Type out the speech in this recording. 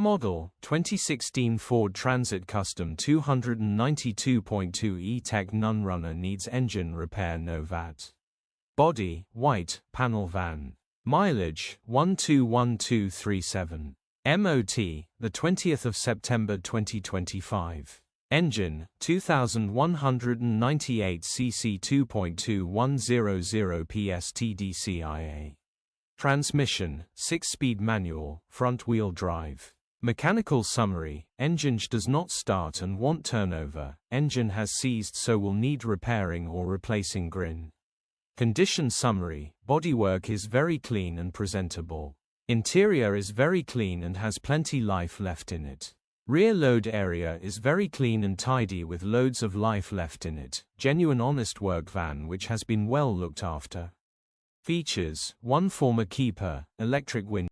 Model, 2016 Ford Transit Custom 292.2 E-Tech Non-Runner needs engine repair No Vat. Body, white, panel van. Mileage, 121237. MOT, the 20th of September 2025. Engine, 2198 cc 2.2100 PS TDCI-A. Transmission, 6-speed manual, front-wheel drive. Mechanical summary: Enginge does not start and want turnover. Engine has seized, so will need repairing or replacing grin. Condition summary: bodywork is very clean and presentable. Interior is very clean and has plenty life left in it. Rear load area is very clean and tidy with loads of life left in it. Genuine honest work van which has been well looked after. Features: 1 former keeper, electric window.